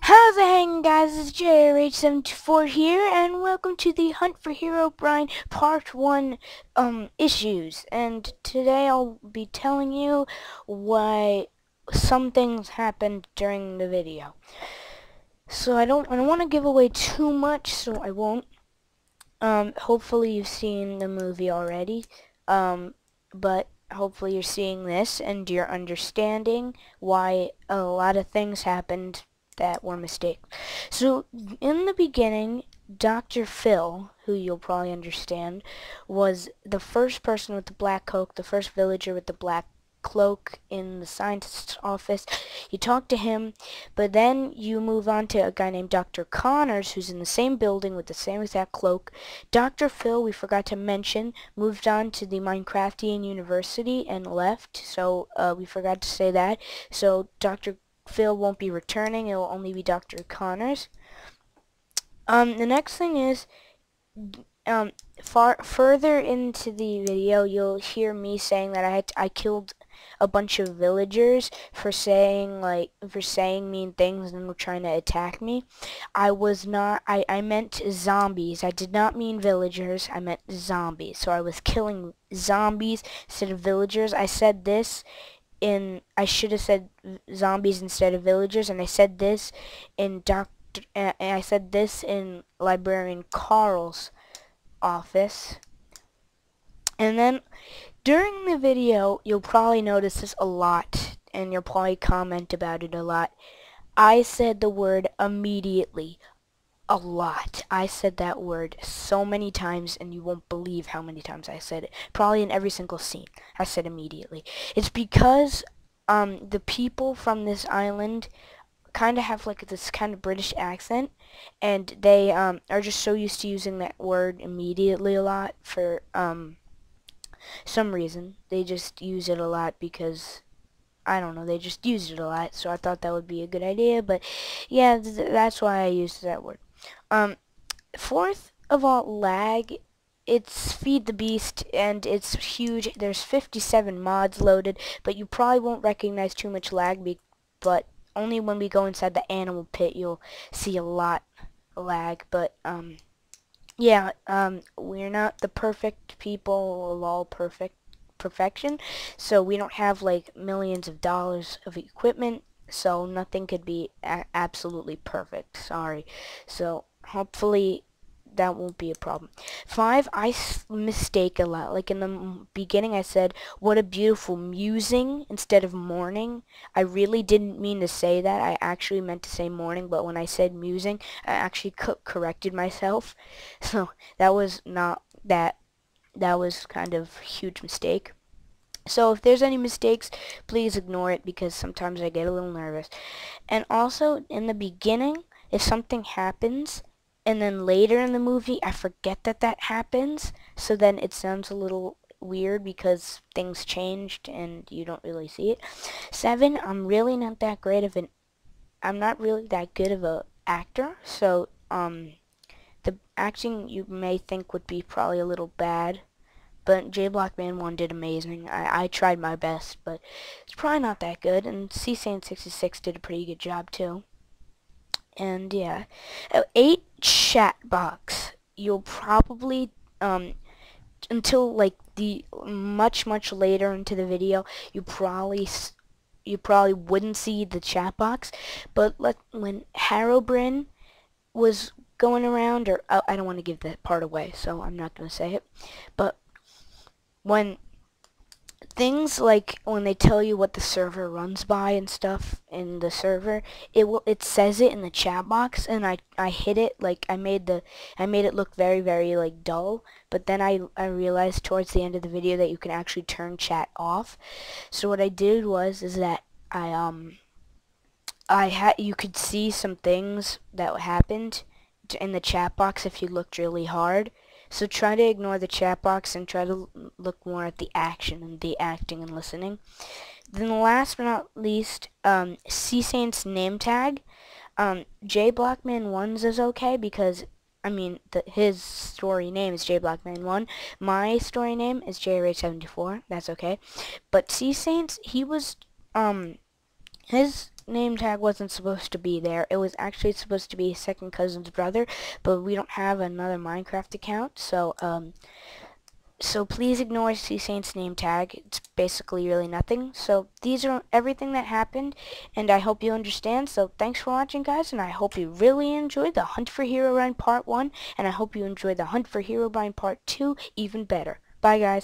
How's it hanging, guys? It's JRH74 here, and welcome to the Hunt for Herobrine Part 1 issues. And today I'll be telling you why some things happened during the video. So I don't want to give away too much, so I won't. Hopefully you've seen the movie already. But hopefully you're seeing this and you're understanding why a lot of things happened that were mistakes. So in the beginning, Dr. Phil, who you'll probably understand, was the first person with the black cloak, the first villager with the black cloak in the scientist's office. You talk to him, but then you move on to a guy named Dr. Connors, who's in the same building with the same exact cloak. Dr. Phil, we forgot to mention, moved on to the Minecraftian University and left, so we forgot to say that. So Dr. Phil won't be returning, it will only be Dr. Connors. The next thing is, further into the video, you'll hear me saying that I killed a bunch of villagers for saying mean things and were trying to attack me. I meant zombies. I did not mean villagers. I meant zombies. So I was killing zombies instead of villagers. I should have said zombies instead of villagers, and I said this in Librarian Carl's office. And then during the video, you'll probably notice this a lot, and you'll probably comment about it a lot. I said the word immediately a lot. I said that word so many times, and you won't believe how many times I said it. Probably in every single scene, I said immediately. It's because the people from this island kind of have like this kind of British accent, and they are just so used to using that word immediately a lot for some reason. They just use it a lot because I don't know, they just use it a lot, so I thought that would be a good idea. But yeah, that's why I used that word. Fourth of all, lag. It's Feed the Beast, and it's huge. There's 57 mods loaded, but you probably won't recognize too much lag, but only when we go inside the animal pit you'll see a lot of lag. But yeah, we're not the perfect people of all perfection, so we don't have like millions of dollars of equipment, so nothing could be absolutely perfect. Sorry. So hopefully that won't be a problem. 5, I mistake a lot. Like in the beginning I said, what a beautiful musing instead of morning. I really didn't mean to say that. I actually meant to say morning, but when I said musing, I actually corrected myself. So that was not that. That was kind of a huge mistake. So if there's any mistakes, please ignore it, because sometimes I get a little nervous. And also, in the beginning, if something happens, and then later in the movie I forget that that happens, so then it sounds a little weird because things changed and you don't really see it. 7, I'm not really that good of a actor, so the acting you may think would be probably a little bad, but J Blockman 1 did amazing. I tried my best, but it's probably not that good, and C-Sane66 did a pretty good job too. And yeah. 8, chat box. You'll probably until like the much later into the video, you probably wouldn't see the chat box, but when Herobrine was going around, or I don't want to give that part away, so I'm not going to say it, but when things like when they tell you what the server runs by and stuff in the server, it says it in the chat box, and I hid it, like I made it look very like dull, but then I realized towards the end of the video that you can actually turn chat off. So what I did was that you could see some things that happened in the chat box if you looked really hard. So try to ignore the chat box and try to look more at the action and the acting and listening. Then last but not least, C-Saint's name tag. J Blockman 1's is okay because, I mean, his story name is J Blockman 1. My story name is JRH74. That's okay. But C-Saint's, he was, his name tag wasn't supposed to be there. It was actually supposed to be his second cousin's brother, but we don't have another Minecraft account, so please ignore C Saint's name tag. It's basically really nothing. So these are everything that happened, and I hope you understand. So thanks for watching, guys, and I hope you really enjoyed the Hunt for Herobrine Part 1, and I hope you enjoyed the Hunt for Herobrine Part 2 even better. Bye, guys.